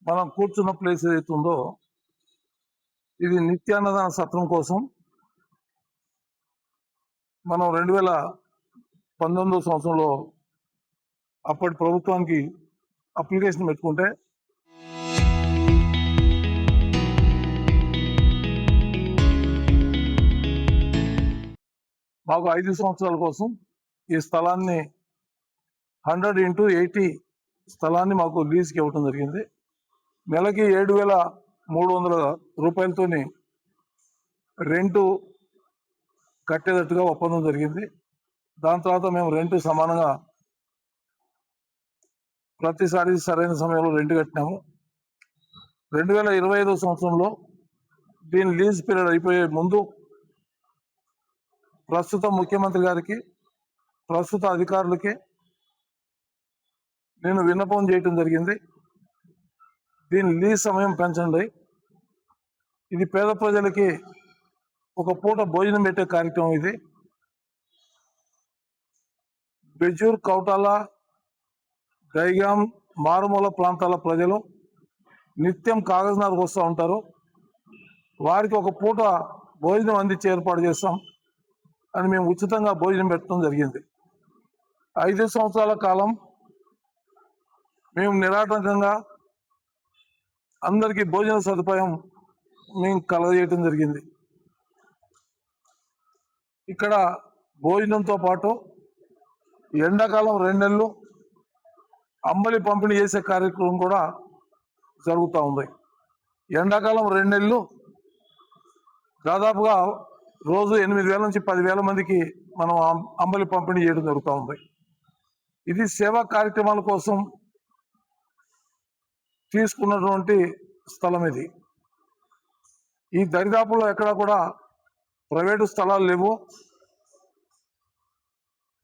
మనం కూర్చున్న ప్లేస్ ఏదైతే ఉందో ఇది నిత్యాన్నదాన సత్రం కోసం మనం 2019 సంవత్సరంలో అప్పటి ప్రభుత్వానికి అప్లికేషన్ పెట్టుకుంటే మాకు 5 సంవత్సరాల కోసం ఈ స్థలాన్ని 100x80 స్థలాన్ని మాకు లీజ్కి ఇవ్వటం జరిగింది. నెలకి 7,300 రూపాయలతోని రెంటు కట్టేటట్టుగా ఒప్పందం జరిగింది. దాని తర్వాత మేము రెంటు సమానంగా ప్రతిసారి సరైన సమయంలో రెంట్ కట్టినాము. 2025 సంవత్సరంలో దీని లీజ్ పీరియడ్ అయిపోయే ముందు ప్రస్తుత ముఖ్యమంత్రి గారికి, ప్రస్తుత అధికారులకి నేను విన్నపం చేయటం జరిగింది. దీని లీజ్ సమయం పెంచండి. ఇది పేద ప్రజలకి ఒక పూట భోజనం పెట్టే కార్యక్రమం. ఇది బెజ్జూర్, కౌటాల, దైగాం మారుమూల ప్రాంతాల ప్రజలు నిత్యం కాగజ్నగర్కు వస్తూ ఉంటారు. వారికి ఒక పూట భోజనం అందించి ఏర్పాటు చేస్తాం అని మేము ఉచితంగా భోజనం పెట్టడం జరిగింది. 5 సంవత్సరాల కాలం మేము నిరాటంకంగా అందరికీ భోజన సదుపాయం మేము కలగజేయటం జరిగింది. ఇక్కడ భోజనంతో పాటు ఎండాకాలం 2 నెలలు అంబలి పంపిణీ చేసే కార్యక్రమం కూడా జరుగుతూ ఉంది. ఎండాకాలం 2 నెలలు దాదాపుగా రోజు 8,000 నుంచి 10,000 మందికి మనం అంబలి పంపిణీ చేయడం జరుగుతూ ఉంది. ఇది సేవా కార్యక్రమాల కోసం తీసుకున్నటువంటి స్థలం. ఇది ఈ దరిదాపుల్లో ఎక్కడా కూడా ప్రైవేటు స్థలాలు లేవు.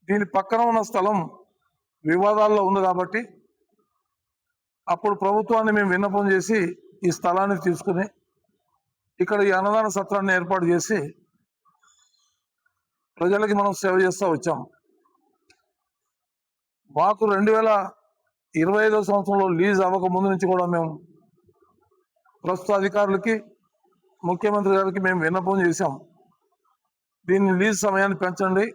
దీని పక్కన ఉన్న స్థలం వివాదాల్లో ఉంది కాబట్టి అప్పుడు ప్రభుత్వాన్ని మేము విన్నపం చేసి ఈ స్థలాన్ని తీసుకుని ఇక్కడ ఈ అన్నదాన సత్రాన్ని ఏర్పాటు చేసి ప్రజలకి మనం సేవ చేస్తూ వచ్చాం. మాకు 2025 సంవత్సరంలో లీజ్ అవ్వక ముందు నుంచి కూడా మేము ప్రస్తుత అధికారులకి, ముఖ్యమంత్రి గారికి మేము విన్నపం చేశాం. దీన్ని లీజ్ సమయాన్ని పెంచండి,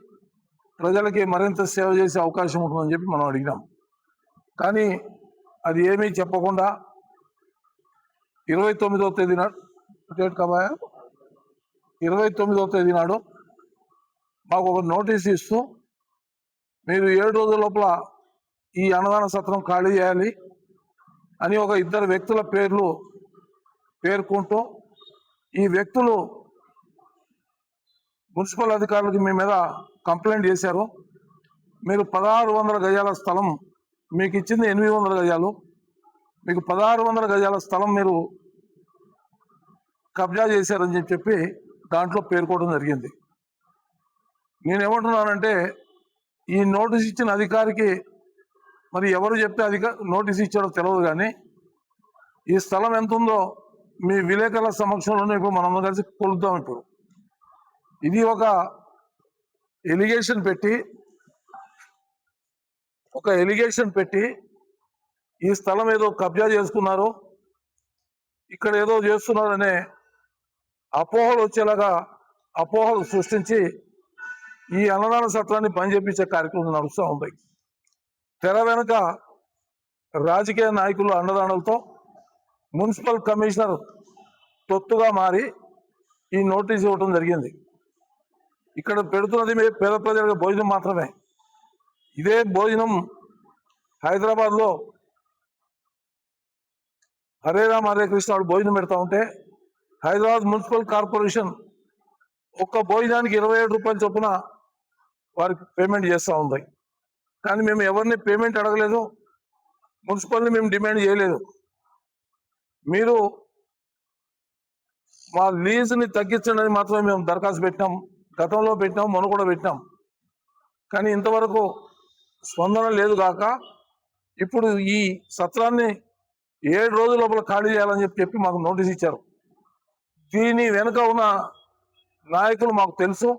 ప్రజలకి మరింత సేవ చేసే అవకాశం ఉంటుందని చెప్పి మనం అడిగినాం. కానీ అది ఏమీ చెప్పకుండా 29వ తేదీ నాడు 29వ తేదీ నాడు మాకు ఒక నోటీస్ ఇస్తూ మీరు 7 రోజుల లోపల ఈ అన్నదాన సత్రం ఖాళీ చేయాలి అని ఒక 2 వ్యక్తుల పేర్లు పేర్కొంటూ ఈ వ్యక్తులు మున్సిపల్ అధికారులకి మీ మీద కంప్లైంట్ చేశారు. మీరు 1600 గజాల స్థలం, మీకు ఇచ్చింది 800 గజాలు, మీకు 1600 గజాల స్థలం మీరు కబ్జా చేశారని చెప్పి దాంట్లో పేర్కోవడం జరిగింది. నేనేమంటున్నానంటే ఈ నోటీస్ ఇచ్చిన అధికారికి మరి ఎవరు చెప్తే నోటీస్ ఇచ్చారో తెలియదు, కానీ ఈ స్థలం ఎంత ఉందో మీ విలేకరుల సమక్షంలోనే ఇప్పుడు మనం కలిసి కొలుద్దాం. ఇప్పుడు ఇది ఒక ఎలిగేషన్ పెట్టి ఈ స్థలం ఏదో కబ్జా చేసుకున్నారు, ఇక్కడ ఏదో చేస్తున్నారనే అపోహలు వచ్చేలాగా అపోహలు సృష్టించి ఈ అన్నదాన సత్రాన్ని బంద్ చేయించే కార్యక్రమం నడుస్తూ ఉంది. తెర వెనుక రాజకీయ నాయకులు అండదండలతో మున్సిపల్ కమిషనర్ తొత్తుగా మారి ఈ నోటీస్ ఇవ్వటం జరిగింది. ఇక్కడ పెడుతున్నది పేద ప్రజలకు భోజనం మాత్రమే. ఇదే భోజనం హైదరాబాద్లో హరే రామ్ హరే కృష్ణ భోజనం పెడతా ఉంటే హైదరాబాద్ మున్సిపల్ కార్పొరేషన్ ఒక్క భోజనానికి 27 రూపాయల చొప్పున వారికి పేమెంట్ చేస్తూ ఉంది. కానీ మేము ఎవరిని పేమెంట్ అడగలేదు, మున్సిపల్ని మేము డిమాండ్ చేయలేదు. మీరు మా లీజుని తగ్గించండి అని మాత్రమే మేము దరఖాస్తు పెట్టినాం. గతంలో పెట్టినాం, మొన్న కూడా పెట్టినాం. కానీ ఇంతవరకు స్పందన లేదు కాక ఇప్పుడు ఈ సత్రాన్ని 7 రోజుల లోపల ఖాళీ చేయాలని చెప్పి మాకు నోటీస్ ఇచ్చారు. దీని వెనుక ఉన్న నాయకులు మాకు తెలుసు,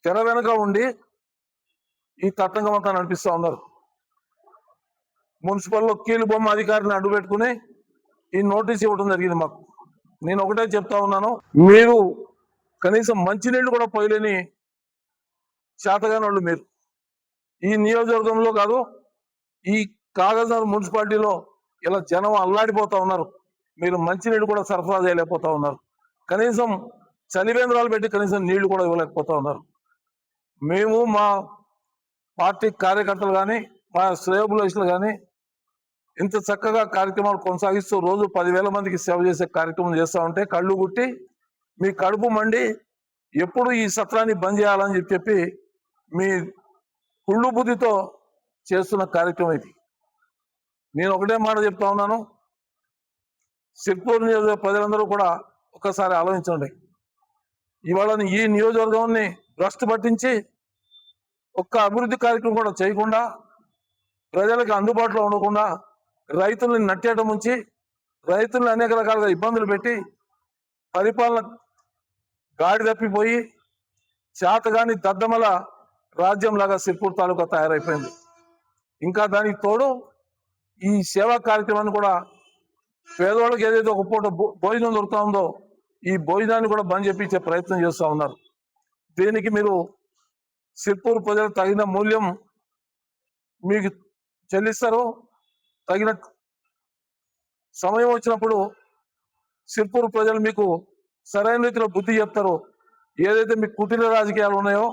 తెర వెనుక ఉండి ఈ తతంగం అంతా నడిపిస్తూ ఉన్నారు. మున్సిపల్లో కీలు బొమ్మ అధికారిని అడ్డు పెట్టుకుని ఈ నోటీస్ ఇవ్వడం జరిగింది మాకు. నేను ఒకటే చెప్తా ఉన్నాను, మీరు కనీసం మంచినీళ్ళు కూడా పోయలేని చేతగాని వాళ్ళు మీరు. ఈ నియోజకవర్గంలో కాదు, ఈ కాగజ్నగర్ మున్సిపాలిటీలో ఇలా జనం అల్లాడిపోతా ఉన్నారు. మీరు మంచినీళ్ళు కూడా సరఫరా చేయలేకపోతా ఉన్నారు. కనీసం చలివేంద్రాలు పెట్టి కనీసం నీళ్లు కూడా ఇవ్వలేకపోతా ఉన్నారు. మేము మా పార్టీ కార్యకర్తలు కానీ మా శ్రేయోభిలాషులు కానీ ఇంత చక్కగా కార్యక్రమాలు కొనసాగిస్తూ రోజు 10,000 మందికి సేవ చేసే కార్యక్రమం చేస్తూ ఉంటే కళ్ళు గుట్టి మీ కడుపు మండి ఎప్పుడు ఈ సత్రాన్ని బంద్ చేయాలని చెప్పి మీ కుళ్ళు బుద్ధితో చేస్తున్న కార్యక్రమం ఇది. నేను ఒకటే మాట చెప్తా ఉన్నాను, సిర్పూర్ నియోజకవర్గ ప్రజలందరూ కూడా ఒకసారి ఆలోచించండి. ఇవాళ ఈ నియోజకవర్గాన్ని భ్రష్టు పట్టించి ఒక్క అభివృద్ధి కార్యక్రమం కూడా చేయకుండా, ప్రజలకు అందుబాటులో ఉండకుండా, రైతుల్ని నట్టేయడం ఉంచి రైతుల్ని అనేక రకాలుగా ఇబ్బందులు పెట్టి పరిపాలన గాడి తప్పిపోయి చేతగాని దద్దమల రాజ్యంలాగా సిర్పూర్ తాలూకా తయారైపోయింది. ఇంకా దానికి తోడు ఈ సేవా కార్యక్రమాన్ని కూడా పేదవాళ్ళకి ఏదైతే ఒక పూట భోజనం దొరుకుతా ఉందో ఈ భోజనాన్ని కూడా బంద్ చేపించే ప్రయత్నం చేస్తూ ఉన్నారు. దీనికి మీరు సిర్పూర్ ప్రజలు తగిన మూల్యం మీకు చెల్లిస్తారు. తగిన సమయం వచ్చినప్పుడు సిర్పూర్ ప్రజలు మీకు సరైన రీతిలో బుద్ధి చెప్తారు. ఏదైతే మీకు కుటిల రాజకీయాలు ఉన్నాయో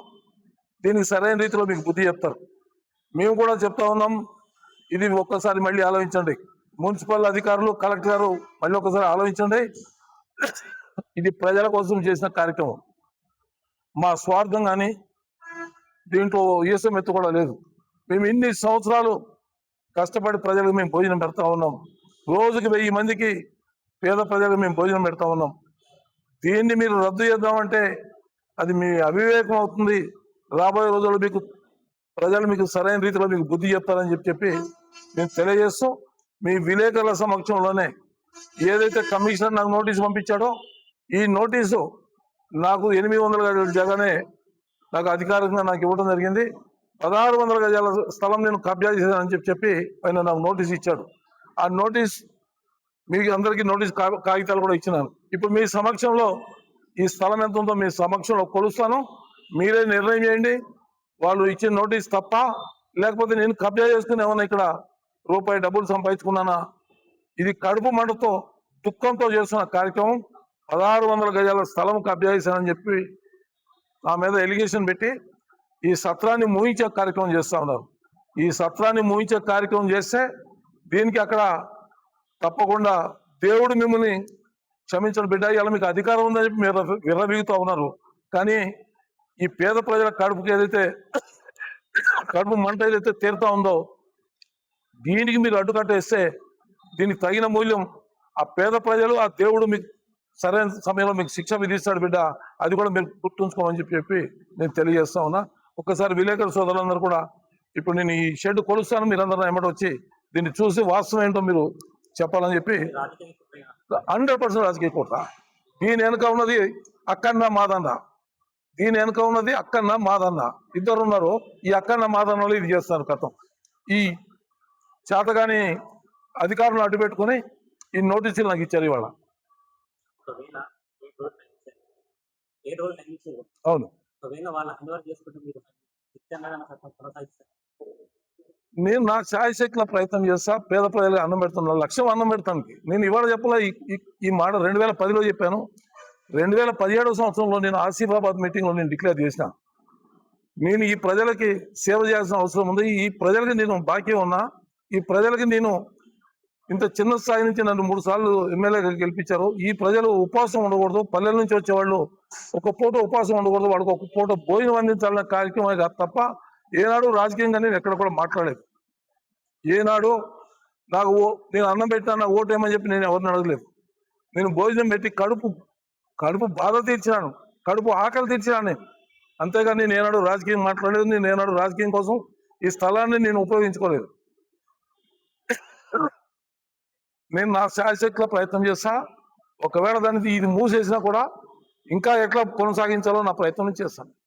దీనికి సరైన రీతిలో మీకు బుద్ధి చెప్తారు. మేము కూడా చెప్తా ఉన్నాం, ఇది ఒక్కసారి మళ్ళీ ఆలోచించండి. మున్సిపల్ అధికారులు, కలెక్టర్ గారు మళ్ళీ ఒకసారి ఆలోచించండి. ఇది ప్రజల కోసం చేసిన కార్యక్రమం. మా స్వార్థం కానీ దీంట్లో ఈసం ఎత్తు కూడా లేదు. మేము ఇన్ని సంవత్సరాలు కష్టపడి ప్రజలకు మేము భోజనం పెడతా ఉన్నాం. రోజుకి 1000 మందికి పేద ప్రజలకు మేము భోజనం పెడతా ఉన్నాం. దీన్ని మీరు రద్దు చేద్దామంటే అది మీ అవివేకం అవుతుంది. రాబోయే రోజుల్లో మీకు ప్రజలు మీకు సరైన రీతిలో మీకు బుద్ధి చెప్తారని చెప్పి నేను తెలియజేస్తూ, మీ విలేకరుల సమక్షంలోనే ఏదైతే కమిషనర్ నాకు నోటీసు పంపించాడో ఈ నోటీసు నాకు 800 గజాల జగనే నాకు అధికారికంగా నాకు ఇవ్వడం జరిగింది. 1600 గజాల స్థలం నేను కబ్జా చేశానని చెప్పి ఆయన నాకు నోటీస్ ఇచ్చాడు. ఆ నోటీస్ మీకు అందరికీ నోటీస్ కాగితాలు కూడా ఇచ్చినాను. ఇప్పుడు మీ సమక్షంలో ఈ స్థలం ఎంత ఉందో మీ సమక్షంలో కొలుస్తాను. మీరే నిర్ణయం చేయండి, వాళ్ళు ఇచ్చిన నోటీస్ తప్ప లేకపోతే నేను కబ్జా చేసుకుని ఏమన్నా ఇక్కడ రూపాయి డబ్బులు సంపాదించుకున్నానా. ఇది కడుపు మంటతో దుఃఖంతో చేస్తున్న కార్యక్రమం. 1600 గజాల స్థలం కబ్జా చేశానని చెప్పి నా మీద ఎలిగేషన్ పెట్టి ఈ సత్రాన్ని మూయించే కార్యక్రమం చేస్తూ ఉన్నారు. ఈ సత్రాన్ని మూయించే కార్యక్రమం చేస్తే దీనికి అక్కడ తప్పకుండా దేవుడు మిమ్మల్ని క్షమించడం బిడ్డ, ఇలా మీకు అధికారం ఉందని చెప్పి మీరు విర్రవీగుతూ ఉన్నారు. కానీ ఈ పేద ప్రజల కడుపుకి ఏదైతే కడుపు మంట ఏదైతే తీరుతా ఉందో దీనికి మీరు అడ్డుకట్టేస్తే దీనికి తగిన మూల్యం ఆ పేద ప్రజలు, ఆ దేవుడు మీకు సరైన సమయంలో మీకు శిక్ష విధిస్తాడు బిడ్డ. అది కూడా మీరు గుర్తుంచుకోమని చెప్పి నేను తెలియజేస్తా ఉన్నా. ఒక్కసారి విలేకరు సోదరులందరూ కూడా ఇప్పుడు నేను ఈ షెడ్ కొలుస్తాను, మీరందరూ ఎమ్మటి వచ్చి దీన్ని చూసి వాస్తవం ఏంటో మీరు చెప్పాలని చెప్పి. 100% రాజకీయ కుట్ర. దీని వెనుక ఉన్నది అక్కన్న మాదన్న, దీని వెనుక ఉన్నది అక్కన్న మాదన్న, ఇద్దరు ఉన్నారు. ఈ అక్కన్న మాదన్నలు ఇది చేస్తారు కథం. ఈ చేతగాని అధికారులను అడ్డు పెట్టుకుని ఈ నోటీసులు నాకు ఇచ్చారు ఇవాళ. అవును, నేను నా ఛాయశక్తిలో ప్రయత్నం చేస్తా. పేద ప్రజలకు అన్నం పెడుతున్నా, లక్ష్యం అన్నం పెడతానికి. నేను ఇవాళ చెప్పలే, ఈ మాట 2010లో చెప్పాను. 2017 సంవత్సరంలో నేను ఆసిఫాబాద్ మీటింగ్లో నేను డిక్లేర్ చేసిన, నేను ఈ ప్రజలకి సేవ చేయాల్సిన అవసరం ఉంది. ఈ ప్రజలకి నేను బాకీ ఉన్నా. ఈ ప్రజలకి నేను ఇంత చిన్న స్థాయి నుంచి నన్ను 3 సార్లు ఎమ్మెల్యేగా గెలిపించారు. ఈ ప్రజలు ఉపవాసం ఉండకూడదు, పల్లెల నుంచి వచ్చేవాళ్ళు ఒక పూట ఉపవాసం ఉండకూడదు, వాళ్ళకి ఒక పూట భోజనం అందించాలన్న కార్యక్రమం కాదు తప్ప ఏనాడు రాజకీయంగా నేను ఎక్కడ కూడా మాట్లాడలేదు. ఏనాడు నాకు నేను అన్నం పెట్టినా నాకు ఓటు ఏమని చెప్పి నేను ఎవరిని అడగలేదు. నేను భోజనం పెట్టి కడుపు బాధ తీర్చినాను, కడుపు ఆకలి తీర్చినాను నేను. అంతేగాని నేను ఏనాడు రాజకీయం మాట్లాడలేదు. నేను ఏనాడు రాజకీయం కోసం ఈ స్థలాన్ని నేను ఉపయోగించుకోలేదు. నేను నా శాయశక్తిలో ప్రయత్నం చేస్తా. ఒకవేళ దానికి ఇది మూసేసినా కూడా ఇంకా ఎట్లా కొనసాగించాలో నా ప్రయత్నం చేస్తాను.